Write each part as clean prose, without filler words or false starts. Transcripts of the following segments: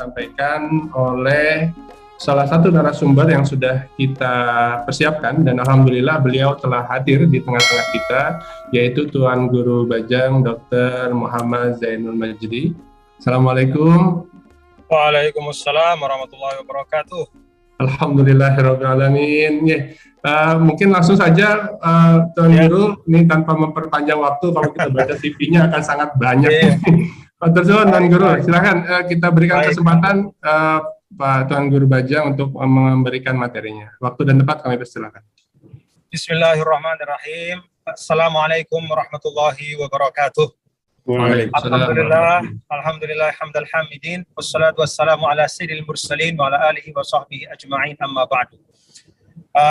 disampaikan oleh salah satu narasumber yang sudah kita persiapkan, dan alhamdulillah beliau telah hadir di tengah-tengah kita, yaitu Tuan Guru Bajang Dr. Muhammad Zainul Majdi. Assalamualaikum. Waalaikumsalam warahmatullahi wabarakatuh. Alhamdulillahirrahmanirrahim. Mungkin langsung saja Tuan Guru, ini tanpa memperpanjang waktu, kalau kita baca CV-nya akan sangat banyak. Tuan Guru, silakan kita berikan kesempatan Pak Tuan Guru Bajang untuk memberikan materinya. Waktu dan tempat kami persilakan. Bismillahirrahmanirrahim. Assalamualaikum warahmatullahi wabarakatuh. Alhamdulillah hamdal hamidin, wassalatu wassalamu ala sayyidil mursalin wa ala alihi wa sahbihi ajma'in, amma ba'du.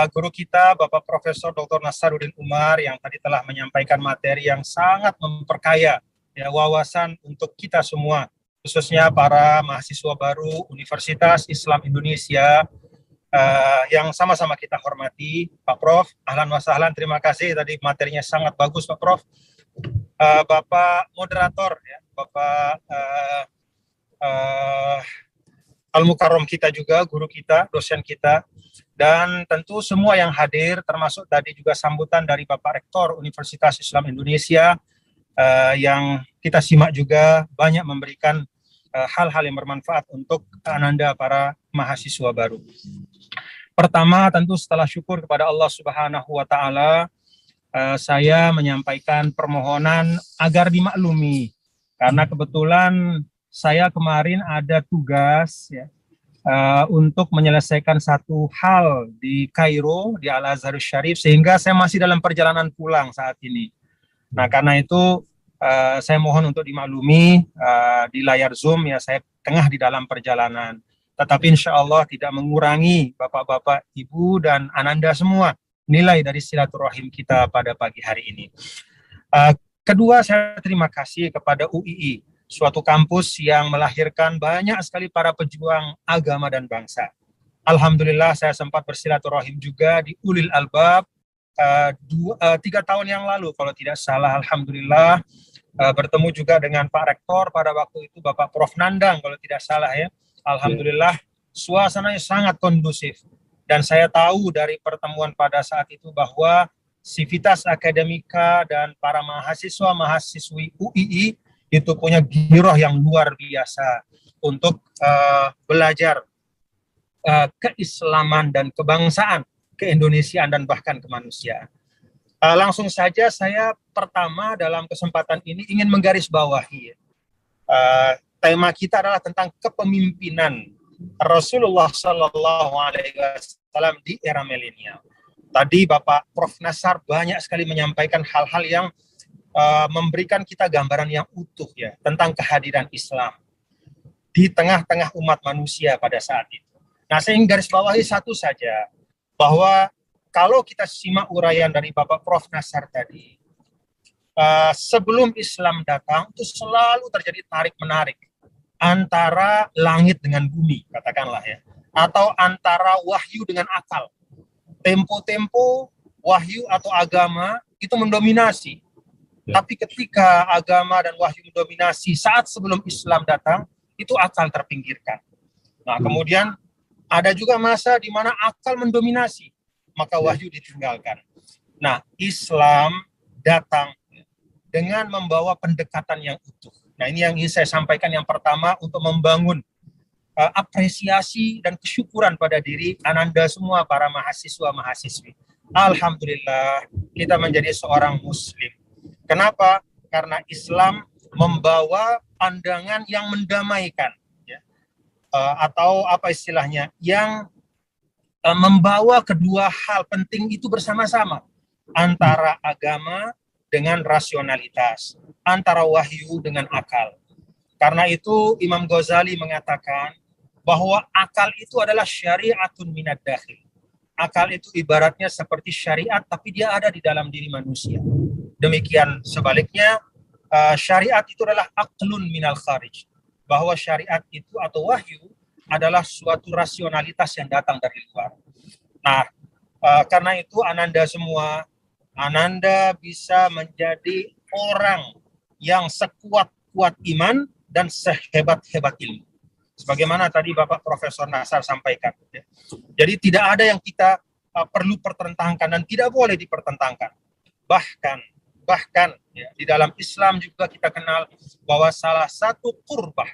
Guru kita Bapak Profesor Dr. Nasaruddin Umar yang tadi telah menyampaikan materi yang sangat memperkaya wawasan untuk kita semua, khususnya para mahasiswa baru Universitas Islam Indonesia yang sama-sama kita hormati. Pak Prof, ahlan wa sahlan, terima kasih, tadi materinya sangat bagus Pak Prof. Bapak moderator, Bapak Al-Mukarram kita juga, guru kita, dosen kita, dan tentu semua yang hadir, termasuk tadi juga sambutan dari Bapak Rektor Universitas Islam Indonesia yang kita simak juga banyak memberikan hal-hal yang bermanfaat untuk Ananda para mahasiswa baru. Pertama, tentu setelah syukur kepada Allah Subhanahu wa Ta'ala, saya menyampaikan permohonan agar dimaklumi karena kebetulan saya kemarin ada tugas untuk menyelesaikan satu hal di Kairo, di Al-Azhar Syarif, sehingga saya masih dalam perjalanan pulang saat ini. Nah, karena itu saya mohon untuk dimaklumi di layar Zoom, saya tengah di dalam perjalanan. Tetapi insya Allah tidak mengurangi Bapak-Bapak, Ibu, dan Ananda semua nilai dari silaturahim kita pada pagi hari ini. Kedua, saya terima kasih kepada UII, suatu kampus yang melahirkan banyak sekali para pejuang agama dan bangsa. Alhamdulillah saya sempat bersilaturahim juga di Ulil Albab 3 tahun yang lalu kalau tidak salah. Alhamdulillah bertemu juga dengan Pak Rektor pada waktu itu, Bapak Prof. Nandang kalau tidak salah ya. Alhamdulillah suasananya sangat kondusif. Dan saya tahu dari pertemuan pada saat itu bahwa Civitas Akademika dan para mahasiswa-mahasiswi UII itu punya giroh yang luar biasa untuk belajar keislaman dan kebangsaan, keindonesiaan, dan bahkan kemanusiaan. Langsung saja saya pertama dalam kesempatan ini ingin menggarisbawahi tema kita adalah tentang kepemimpinan Rasulullah Sallallahu Alaihi Wasallam di era milenial. Tadi Bapak Prof. Nasar banyak sekali menyampaikan hal-hal yang memberikan kita gambaran yang utuh tentang kehadiran Islam di tengah-tengah umat manusia pada saat itu. Nah, saya ingin garis bawahi satu saja, bahwa kalau kita simak uraian dari Bapak Prof. Nasar tadi, sebelum Islam datang itu selalu terjadi tarik-menarik antara langit dengan bumi, katakanlah atau antara wahyu dengan akal. Tempo-tempo wahyu atau agama itu mendominasi. Tapi ketika agama dan wahyu mendominasi saat sebelum Islam datang, itu akal terpinggirkan. Nah, kemudian ada juga masa di mana akal mendominasi, maka wahyu ditinggalkan. Nah, Islam datang dengan membawa pendekatan yang utuh. Nah, ini yang ingin saya sampaikan yang pertama untuk membangun apresiasi dan kesyukuran pada diri Ananda semua para mahasiswa-mahasiswi. Alhamdulillah kita menjadi seorang muslim. Kenapa? Karena Islam membawa pandangan yang mendamaikan, atau apa istilahnya, yang membawa kedua hal penting itu bersama-sama, antara agama dengan rasionalitas, antara wahyu dengan akal. Karena itu Imam Ghazali mengatakan bahwa akal itu adalah syariatun minad dakhil. Akal itu ibaratnya seperti syariat, tapi dia ada di dalam diri manusia. Demikian sebaliknya, syariat itu adalah aqlun minal kharij. Bahwa syariat itu atau wahyu adalah suatu rasionalitas yang datang dari luar. Nah, karena itu Ananda semua, Ananda bisa menjadi orang yang sekuat-kuat iman dan sehebat-hebat ilmu. Sebagaimana tadi Bapak Profesor Nasar sampaikan. Ya. Jadi tidak ada yang kita perlu pertentangkan dan tidak boleh dipertentangkan. Bahkan ya, di dalam Islam juga kita kenal bahwa salah satu qurbah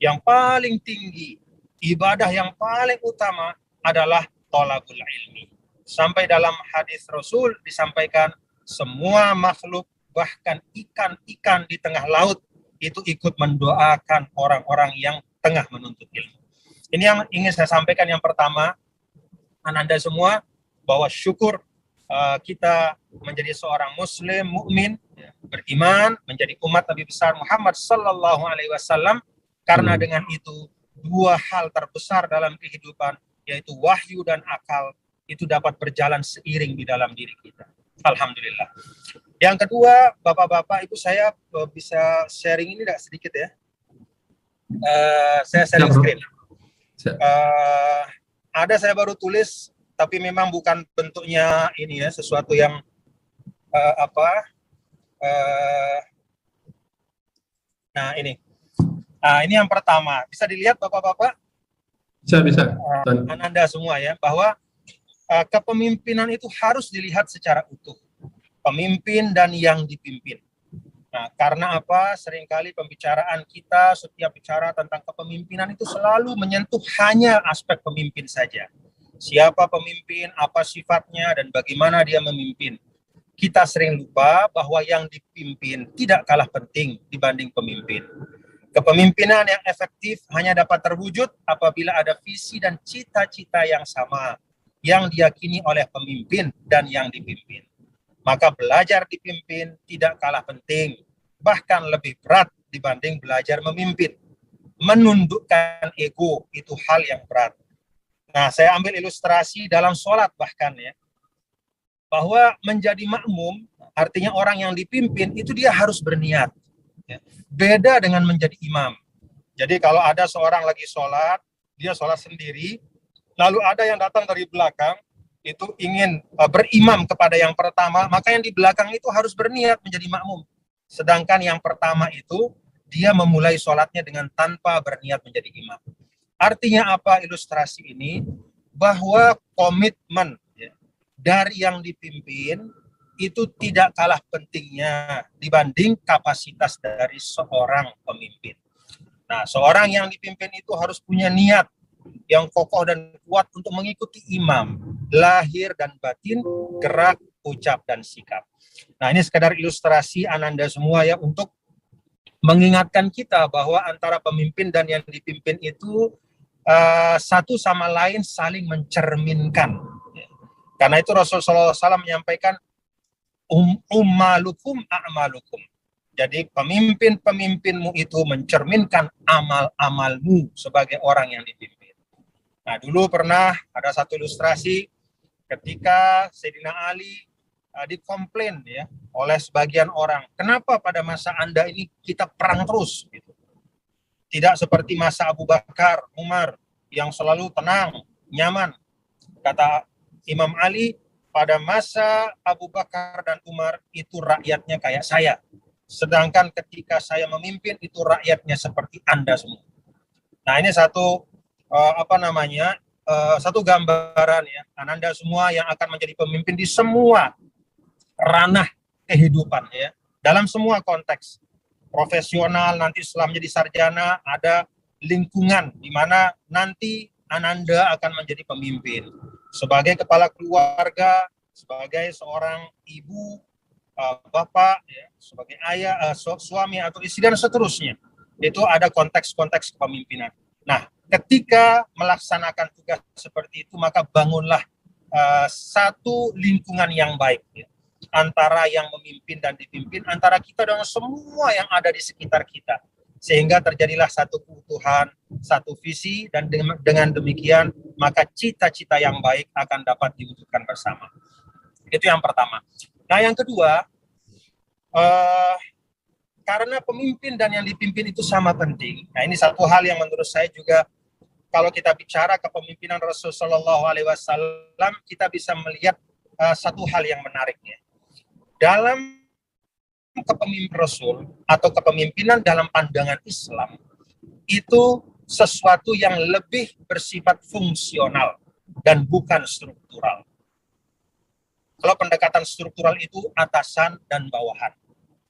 yang paling tinggi, ibadah yang paling utama adalah thalabul ilmi. Sampai dalam hadis Rasul disampaikan semua makhluk, bahkan ikan-ikan di tengah laut itu ikut mendoakan orang-orang yang tengah menuntut ilmu. Ini yang ingin saya sampaikan yang pertama, Ananda semua, bahwa syukur kita menjadi seorang muslim, mukmin, ya, beriman, menjadi umat Nabi besar Muhammad sallallahu alaihi wasallam, karena dengan itu dua hal terbesar dalam kehidupan, yaitu wahyu dan akal, itu dapat berjalan seiring di dalam diri kita. Alhamdulillah. Yang kedua, Bapak-bapak, Ibu, saya bisa sharing ini enggak sedikit ya? Saya sharing screen. Ada saya baru tulis, tapi memang bukan bentuknya ini ya, sesuatu yang nah ini. Ini yang pertama. Bisa dilihat Bapak-bapak? Bisa. Ananda semua ya, bahwa kepemimpinan itu harus dilihat secara utuh. Pemimpin dan yang dipimpin. Nah, karena apa? Seringkali pembicaraan kita, setiap bicara tentang kepemimpinan itu selalu menyentuh hanya aspek pemimpin saja. Siapa pemimpin, apa sifatnya, dan bagaimana dia memimpin. Kita sering lupa bahwa yang dipimpin tidak kalah penting dibanding pemimpin. Kepemimpinan yang efektif hanya dapat terwujud apabila ada visi dan cita-cita yang sama, yang diyakini oleh pemimpin dan yang dipimpin. Maka belajar dipimpin tidak kalah penting, bahkan lebih berat dibanding belajar memimpin. Menundukkan ego itu hal yang berat. Nah, saya ambil ilustrasi dalam sholat bahkan ya, bahwa menjadi makmum artinya orang yang dipimpin itu dia harus berniat. Ya. Beda dengan menjadi imam. Jadi kalau ada seorang lagi sholat, dia sholat sendiri, lalu ada yang datang dari belakang, itu ingin berimam kepada yang pertama, maka yang di belakang itu harus berniat menjadi makmum. Sedangkan yang pertama itu, dia memulai sholatnya dengan tanpa berniat menjadi imam. Artinya apa ilustrasi ini? Bahwa komitmen ya, dari yang dipimpin itu tidak kalah pentingnya dibanding kapasitas dari seorang pemimpin. Nah, seorang yang dipimpin itu harus punya niat yang kokoh dan kuat untuk mengikuti imam, lahir dan batin, gerak, ucap, dan sikap. Nah, ini sekedar ilustrasi Ananda semua ya, untuk mengingatkan kita bahwa antara pemimpin dan yang dipimpin itu satu sama lain saling mencerminkan. Karena itu Rasulullah SAW menyampaikan ummalukum a'malukum. Jadi pemimpin-pemimpinmu itu mencerminkan amal-amalmu sebagai orang yang dipimpin. Nah, dulu pernah ada satu ilustrasi ketika Sayyidina Ali dikomplain ya oleh sebagian orang, kenapa pada masa Anda ini kita perang terus gitu. Tidak seperti masa Abu Bakar, Umar yang selalu tenang, nyaman. Kata Imam Ali, pada masa Abu Bakar dan Umar itu rakyatnya kayak saya. Sedangkan ketika saya memimpin itu rakyatnya seperti Anda semua. Nah, ini satu satu gambaran ya, Ananda semua yang akan menjadi pemimpin di semua ranah kehidupan ya, dalam semua konteks profesional, nanti setelah menjadi sarjana ada lingkungan di mana nanti Ananda akan menjadi pemimpin sebagai kepala keluarga, sebagai seorang ibu, bapak ya, sebagai ayah, suami atau istri dan seterusnya. Itu ada konteks-konteks kepemimpinan. Nah, ketika melaksanakan tugas seperti itu, maka bangunlah satu lingkungan yang baik ya, antara yang memimpin dan dipimpin, antara kita dengan semua yang ada di sekitar kita, sehingga terjadilah satu keutuhan, satu visi, dan dengan demikian maka cita-cita yang baik akan dapat diwujudkan bersama. Itu yang pertama. Nah, yang kedua, karena pemimpin dan yang dipimpin itu sama penting. Nah, ini satu hal yang menurut saya juga, kalau kita bicara kepemimpinan Rasulullah SAW, kita bisa melihat satu hal yang menariknya. Dalam kepemimpinan Rasul atau kepemimpinan dalam pandangan Islam, itu sesuatu yang lebih bersifat fungsional dan bukan struktural. Kalau pendekatan struktural itu atasan dan bawahan.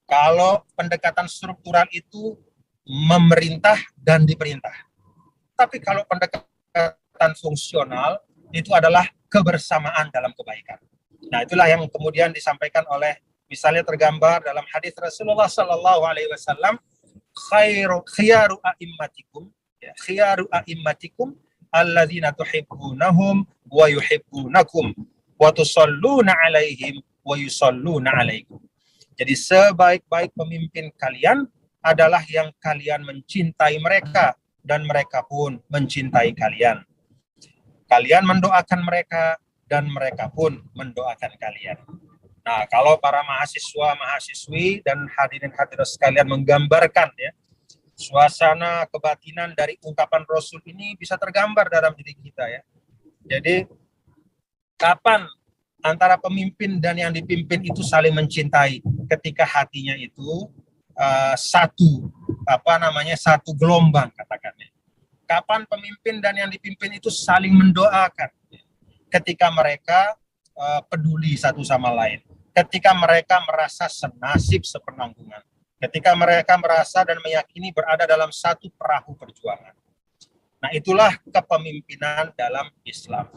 Kalau pendekatan struktural itu memerintah dan diperintah. Tapi kalau pendekatan fungsional itu adalah kebersamaan dalam kebaikan. Nah, itulah yang kemudian disampaikan oleh, misalnya tergambar dalam hadis Rasulullah Sallallahu Alaihi Wasallam, khiyaru a'immatikum, khiyaru a'immatikum alladzina tuhibbunahum wa yuhibbunakum wa tusalluna alaihim wa yusalluna alaikum. Jadi sebaik-baik pemimpin kalian adalah yang kalian mencintai mereka dan mereka pun mencintai kalian. Kalian mendoakan mereka dan mereka pun mendoakan kalian. Nah, kalau para mahasiswa, mahasiswi dan hadirin hadirat sekalian menggambarkan ya suasana kebatinan dari ungkapan Rasul ini bisa tergambar dalam diri kita ya. Jadi kapan antara pemimpin dan yang dipimpin itu saling mencintai? Ketika hatinya itu satu gelombang katakannya. Kapan pemimpin dan yang dipimpin itu saling mendoakan? Ketika mereka peduli satu sama lain, ketika mereka merasa senasib sepenanggungan, ketika mereka merasa dan meyakini berada dalam satu perahu perjuangan. Nah, itulah kepemimpinan dalam Islam.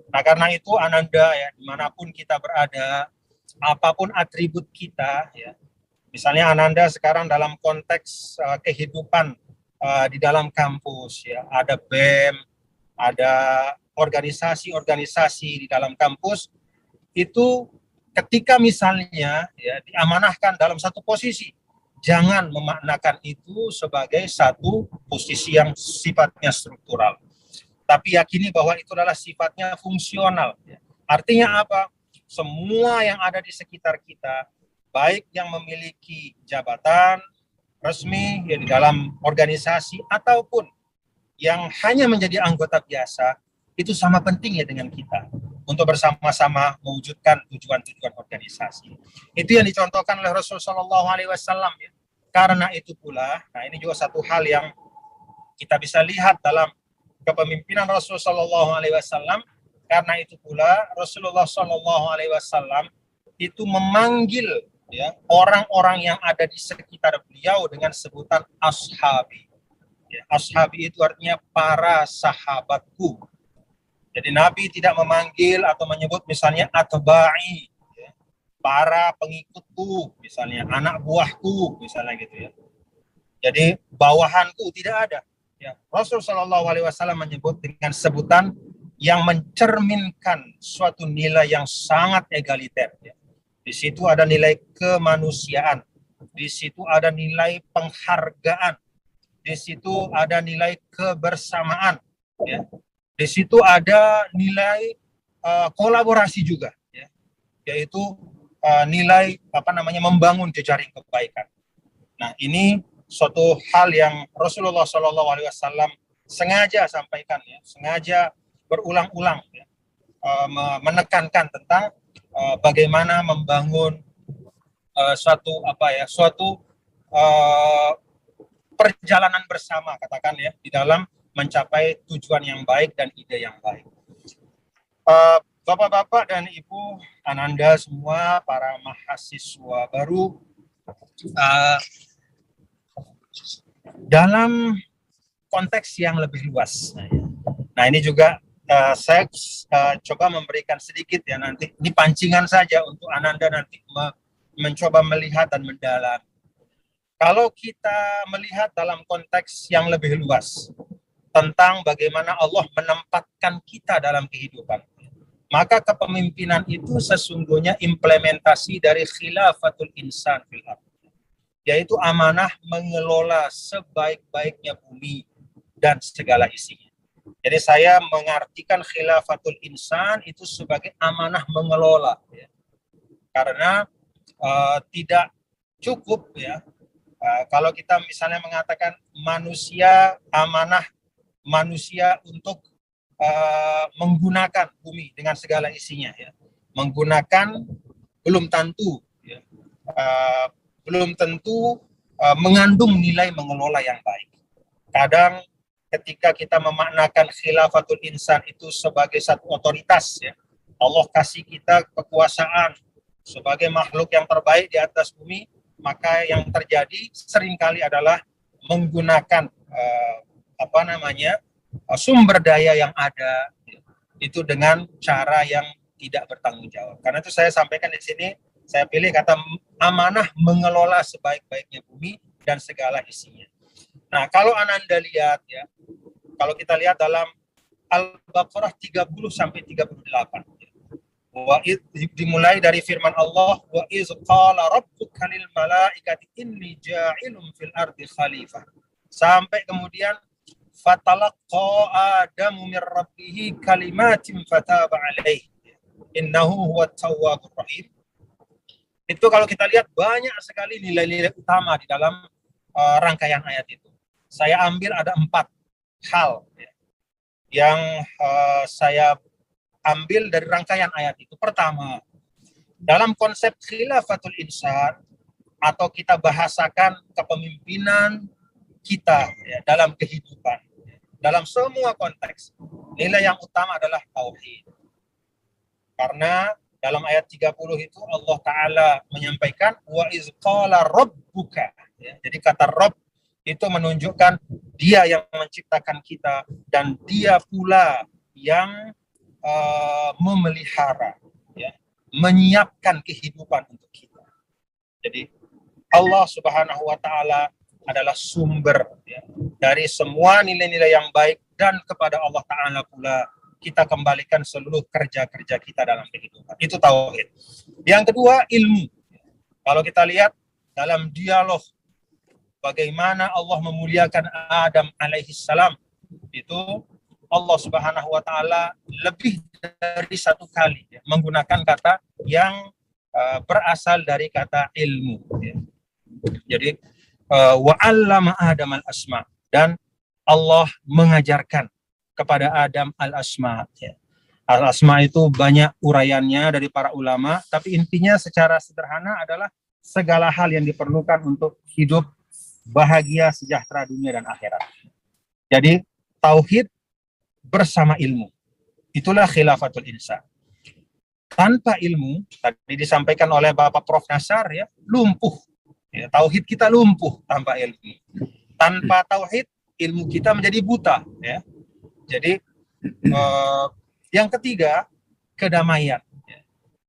Nah, karena itu Ananda ya, dimanapun kita berada, apapun atribut kita ya, misalnya Ananda sekarang dalam konteks kehidupan di dalam kampus ya, ada BEM, ada organisasi-organisasi di dalam kampus, itu ketika misalnya ya diamanahkan dalam satu posisi, jangan memaknakan itu sebagai satu posisi yang sifatnya struktural, tapi yakini bahwa itu adalah sifatnya fungsional ya. Artinya apa? Semua yang ada di sekitar kita, baik yang memiliki jabatan resmi ya di dalam organisasi ataupun yang hanya menjadi anggota biasa, itu sama pentingnya dengan kita untuk bersama-sama mewujudkan tujuan-tujuan organisasi. Itu yang dicontohkan oleh Rasulullah SAW ya. Karena itu pula, nah ini juga satu hal yang kita bisa lihat dalam kepemimpinan Rasulullah SAW. Karena itu pula Rasulullah SAW itu memanggil ya orang-orang yang ada di sekitar beliau dengan sebutan ashabi. Ya, ashabi itu artinya para sahabatku. Jadi Nabi tidak memanggil atau menyebut misalnya atba'i, ya, para pengikutku, misalnya anak buahku, misalnya gitu ya. Jadi bawahanku tidak ada. Ya, Rasulullah SAW menyebut dengan sebutan yang mencerminkan suatu nilai yang sangat egaliter. Ya. Di situ ada nilai kemanusiaan, di situ ada nilai penghargaan, di situ ada nilai kebersamaan, ya. Di situ ada nilai kolaborasi juga, ya. Yaitu nilai membangun jejaring kebaikan. Nah, ini suatu hal yang Rasulullah SAW sengaja sampaikan, ya, sengaja berulang-ulang, ya, menekankan tentang bagaimana membangun suatu perjalanan bersama, katakan ya, di dalam mencapai tujuan yang baik dan ide yang baik. Bapak-bapak dan Ibu, Ananda semua, para mahasiswa baru, dalam konteks yang lebih luas. Nah, ini juga saya coba memberikan sedikit ya, nanti ini pancingan saja untuk Ananda nanti mencoba melihat dan mendalam. Kalau kita melihat dalam konteks yang lebih luas tentang bagaimana Allah menempatkan kita dalam kehidupan, maka kepemimpinan itu sesungguhnya implementasi dari khilafatul insan fil ardh, yaitu amanah mengelola sebaik-baiknya bumi dan segala isinya. Jadi saya mengartikan khilafatul insan itu sebagai amanah mengelola, ya. Karena tidak cukup ya kalau kita misalnya mengatakan amanah manusia untuk menggunakan bumi dengan segala isinya, ya. Menggunakan belum tentu, ya, mengandung nilai mengelola yang baik. Kadang ketika kita memaknakan khilafatul insan itu sebagai satu otoritas, ya. Allah kasih kita kekuasaan sebagai makhluk yang terbaik di atas bumi, maka yang terjadi seringkali adalah menggunakan sumber daya yang ada itu dengan cara yang tidak bertanggung jawab. Karena itu saya sampaikan di sini, saya pilih kata amanah mengelola sebaik-baiknya bumi dan segala isinya. Nah, kalau Ananda lihat ya, kalau kita lihat dalam Al-Baqarah 30 sampai 38. Dimulai dari firman Allah, wa iz qala rabbuka lil malaikati inni ja'ilun fil ardi khalifah. Sampai kemudian fatalaqqa adamu min rabbih kalimatin fataba alaihi innahu huwat tawwabur rahim. Itu kalau kita lihat banyak sekali nilai-nilai utama di dalam rangkaian ayat itu. Saya ambil ada 4 hal yang saya ambil dari rangkaian ayat itu. Pertama, dalam konsep khilafatul insan atau kita bahasakan kepemimpinan kita ya, dalam kehidupan, dalam semua konteks, nilai yang utama adalah tauhid. Karena dalam ayat 30 itu Allah Ta'ala menyampaikan wa iz qala rabbuka. Ya, jadi kata Rabb itu menunjukkan dia yang menciptakan kita dan dia pula yang memelihara, ya, menyiapkan kehidupan untuk kita. Jadi Allah Subhanahu wa Ta'ala adalah sumber ya, dari semua nilai-nilai yang baik, dan kepada Allah Ta'ala pula kita kembalikan seluruh kerja-kerja kita dalam kehidupan. Itu tauhid. Yang kedua, ilmu. Kalau kita lihat dalam dialog bagaimana Allah memuliakan Adam alaihi salam, itu Allah Subhanahu wa Ta'ala lebih dari 1 kali ya, menggunakan kata yang berasal dari kata ilmu. Ya. Jadi wa 'allama Adam al-asma, dan Allah mengajarkan kepada Adam al-asma. Ya. Al-asma itu banyak uraiannya dari para ulama, tapi intinya secara sederhana adalah segala hal yang diperlukan untuk hidup bahagia, sejahtera dunia dan akhirat. Jadi tauhid bersama ilmu, itulah khilafatul insan. Tanpa ilmu, tadi disampaikan oleh Bapak Prof. Nasar ya, lumpuh. Ya, tauhid kita lumpuh tanpa ilmu. Tanpa tauhid, ilmu kita menjadi buta. Ya. Jadi yang ketiga, kedamaian. Ya.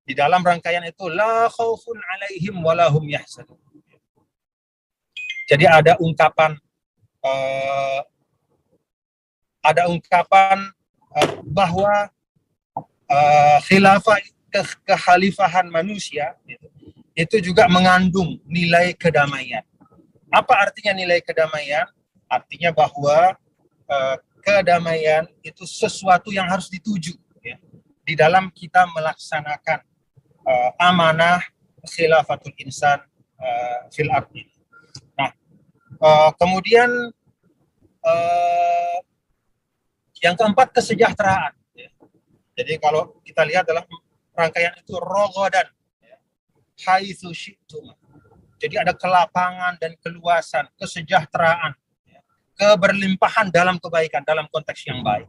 Di dalam rangkaian itu la khaufun alaihim walahum yahzanun. Jadi ada ungkapan bahwa khilafah kekhalifahan manusia itu juga mengandung nilai kedamaian. Apa artinya nilai kedamaian? Artinya bahwa kedamaian itu sesuatu yang harus dituju ya, di dalam kita melaksanakan amanah khilafatul insan fil ardi. Nah, kemudian yang keempat, kesejahteraan. Ya. Jadi kalau kita lihat dalam rangkaian itu rogodan, ya, haitsu syi'tum. Jadi ada kelapangan dan keluasan, kesejahteraan, ya, keberlimpahan dalam kebaikan, dalam konteks yang baik.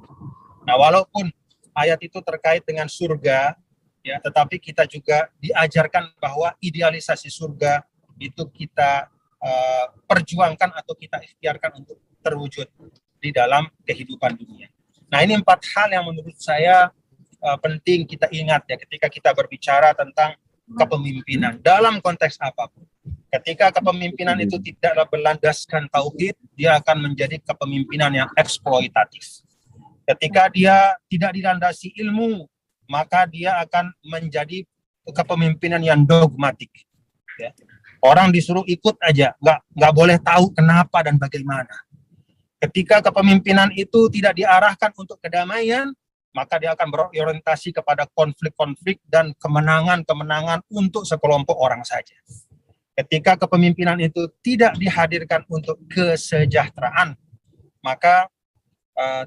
Nah, walaupun ayat itu terkait dengan surga, ya, tetapi kita juga diajarkan bahwa idealisasi surga itu kita perjuangkan atau kita ikhtiarkan untuk terwujud di dalam kehidupan dunia. Nah, ini 4 hal yang menurut saya penting kita ingat ya ketika kita berbicara tentang kepemimpinan dalam konteks apapun. Ketika kepemimpinan itu tidaklah berlandaskan tauhid, dia akan menjadi kepemimpinan yang eksploitatif. Ketika dia tidak dilandasi ilmu, maka dia akan menjadi kepemimpinan yang dogmatik. Ya. Orang disuruh ikut aja, nggak boleh tahu kenapa dan bagaimana. Ketika kepemimpinan itu tidak diarahkan untuk kedamaian, maka dia akan berorientasi kepada konflik-konflik dan kemenangan-kemenangan untuk sekelompok orang saja. Ketika kepemimpinan itu tidak dihadirkan untuk kesejahteraan, maka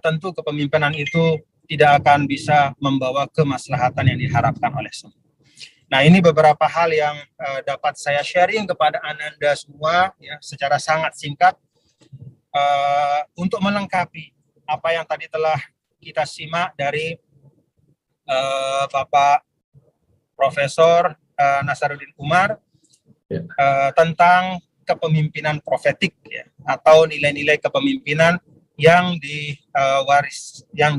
tentu kepemimpinan itu tidak akan bisa membawa kemaslahatan yang diharapkan oleh semua. Nah, ini beberapa hal yang dapat saya sharing kepada Ananda semua ya, secara sangat singkat untuk melengkapi apa yang tadi telah kita simak dari Bapak Profesor Nasaruddin Umar tentang kepemimpinan profetik ya, atau nilai-nilai kepemimpinan yang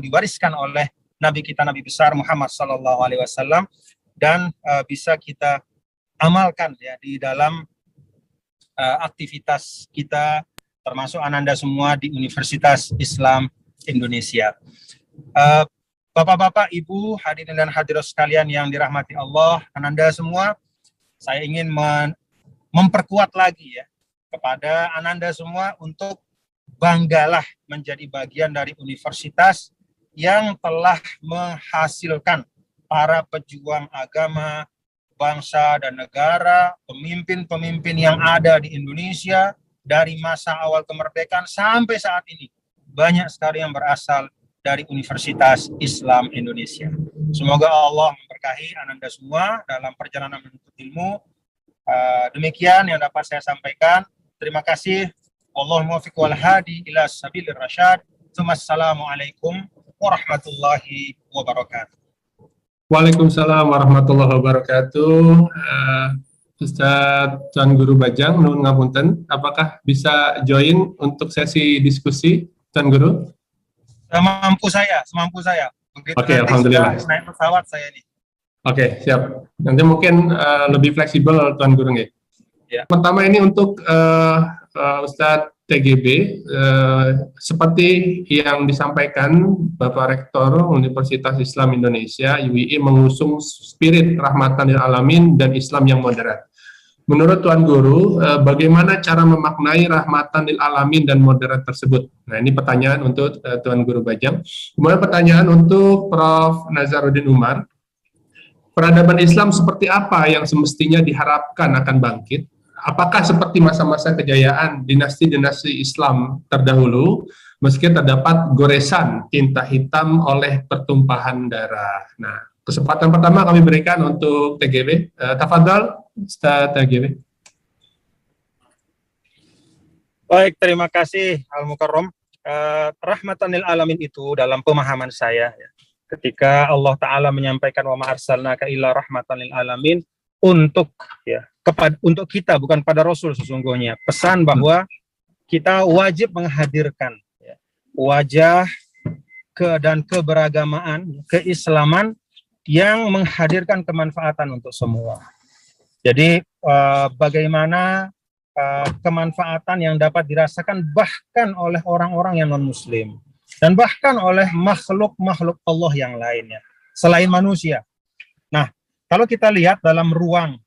diwariskan oleh Nabi kita, Nabi besar Muhammad Sallallahu Alaihi Wasallam, dan bisa kita amalkan ya di dalam aktivitas kita, termasuk Ananda semua di Universitas Islam Indonesia. Bapak-bapak, Ibu, hadirin dan hadirat sekalian yang dirahmati Allah, Ananda semua, saya ingin memperkuat lagi ya kepada Ananda semua untuk banggalah menjadi bagian dari universitas yang telah menghasilkan para pejuang agama, bangsa dan negara, pemimpin-pemimpin yang ada di Indonesia dari masa awal kemerdekaan sampai saat ini. Banyak sekali yang berasal dari Universitas Islam Indonesia. Semoga Allah memberkahi Ananda semua dalam perjalanan menuntut ilmu. Demikian yang dapat saya sampaikan. Terima kasih. Wallahul muwaffiq wal hadi ila sabilir rasyad. Assalamualaikum warahmatullahi wabarakatuh. Waalaikumsalam warahmatullahi wabarakatuh. Ustaz Tuan Guru Bajang, nuhun ngapunten, apakah bisa join untuk sesi diskusi, Tuan Guru? Semampu saya. Oke, alhamdulillah. Naik pesawat saya nih. Oke, siap. Nanti mungkin lebih fleksibel, Tuan Guru nggih. Ya. Pertama ini untuk Ustadz TGB, seperti yang disampaikan Bapak Rektor Universitas Islam Indonesia (UII) mengusung spirit rahmatan lil alamin dan Islam yang moderat. Menurut Tuan Guru, bagaimana cara memaknai rahmatan lil alamin dan moderat tersebut? Nah, ini pertanyaan untuk Tuan Guru Bajang. Kemudian pertanyaan untuk Prof. Nasaruddin Umar. Peradaban Islam seperti apa yang semestinya diharapkan akan bangkit? Apakah seperti masa-masa kejayaan dinasti-dinasti Islam terdahulu, meski terdapat goresan tinta hitam oleh pertumpahan darah? Nah, kesempatan pertama kami berikan untuk TGB. Tafadhal, Ustaz TGB. Baik, terima kasih Al-Mukarram. Rahmatan lil alamin itu dalam pemahaman saya ya, ketika Allah Ta'ala menyampaikan wa ma arsalnaka illa rahmatan lil alamin, untuk kita, bukan pada Rasul sesungguhnya, pesan bahwa kita wajib menghadirkan ya, wajah dan keberagamaan, keislaman yang menghadirkan kemanfaatan untuk semua. Jadi bagaimana kemanfaatan yang dapat dirasakan bahkan oleh orang-orang yang non-muslim dan bahkan oleh makhluk-makhluk Allah yang lainnya selain manusia. Nah, kalau kita lihat dalam ruang,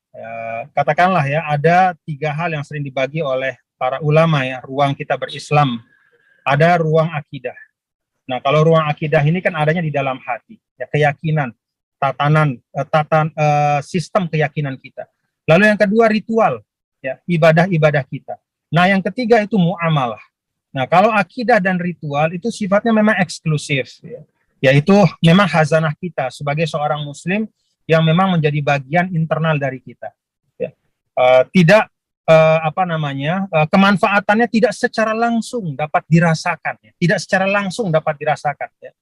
katakanlah ya, ada 3 hal yang sering dibagi oleh para ulama ya, ruang kita berislam. Ada ruang akidah. Nah, kalau ruang akidah ini kan adanya di dalam hati, ya, keyakinan, sistem keyakinan kita. Lalu yang kedua ritual, ya, ibadah-ibadah kita. Nah, yang ketiga itu muamalah. Nah, kalau akidah dan ritual itu sifatnya memang eksklusif, ya, yaitu memang khazanah kita sebagai seorang Muslim yang memang menjadi bagian internal dari kita. Ya. Kemanfaatannya tidak secara langsung dapat dirasakan, ya. Tidak secara langsung dapat dirasakan ya,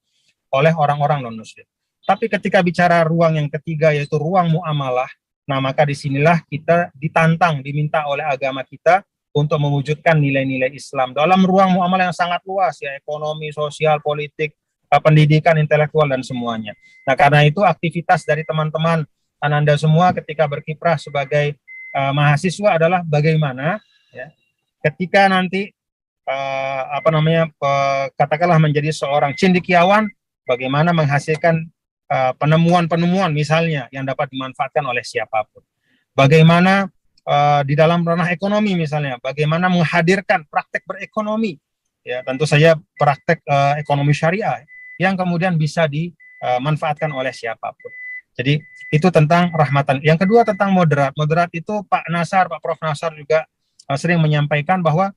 oleh orang-orang non-Muslim. Tapi ketika bicara ruang yang ketiga, yaitu ruang muamalah, nah maka disinilah kita ditantang, diminta oleh agama kita untuk mewujudkan nilai-nilai Islam dalam ruang muamalah yang sangat luas, ya, ekonomi, sosial, politik, pendidikan, intelektual, dan semuanya. Nah, karena itu aktivitas dari teman-teman Ananda semua ketika berkiprah sebagai mahasiswa adalah bagaimana ya, ketika nanti katakanlah menjadi seorang cendekiawan, bagaimana menghasilkan penemuan-penemuan misalnya yang dapat dimanfaatkan oleh siapapun. Bagaimana di dalam ranah ekonomi misalnya, bagaimana menghadirkan praktek berekonomi, ya tentu saja praktek ekonomi syariah yang kemudian bisa dimanfaatkan oleh siapapun. Jadi itu tentang rahmatan. Yang kedua tentang moderat. Moderat itu Pak Prof. Nasar juga sering menyampaikan bahwa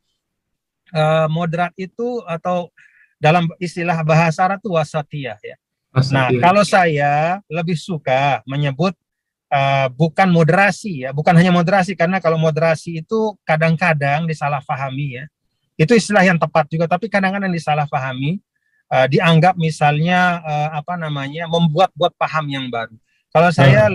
moderat itu, atau dalam istilah bahasa Arab itu wasatiyah ya. Nah, kalau saya lebih suka menyebut bukan moderasi ya, bukan hanya moderasi, karena kalau moderasi itu kadang-kadang disalahpahami ya. Itu istilah yang tepat juga, tapi kadang-kadang disalahpahami. dianggap misalnya membuat-buat paham yang baru. Kalau saya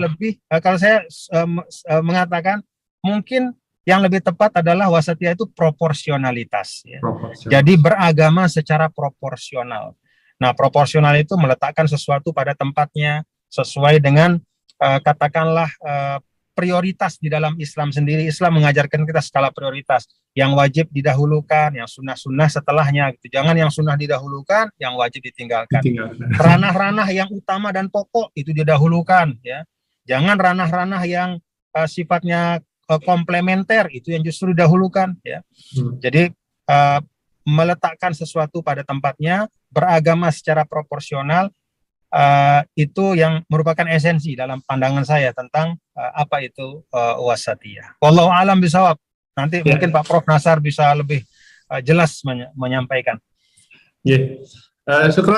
mengatakan mungkin yang lebih tepat adalah wasatiyah itu proporsionalitas. Ya. Jadi beragama secara proporsional. Nah, proporsional itu meletakkan sesuatu pada tempatnya sesuai dengan katakanlah prioritas di dalam Islam sendiri. Islam mengajarkan kita skala prioritas. Yang wajib didahulukan, yang sunnah-sunnah setelahnya. Gitu. Jangan yang sunnah didahulukan, yang wajib ditinggalkan. Ranah-ranah yang utama dan pokok itu didahulukan. Ya. Jangan ranah-ranah yang sifatnya komplementer itu yang justru didahulukan. Ya. Jadi meletakkan sesuatu pada tempatnya, beragama secara proporsional, itu yang merupakan esensi dalam pandangan saya tentang apa itu wasatiyah. Wallahu a'lam bishawab. Nanti mungkin Pak Prof Nasar bisa lebih jelas menyampaikan. Syukur.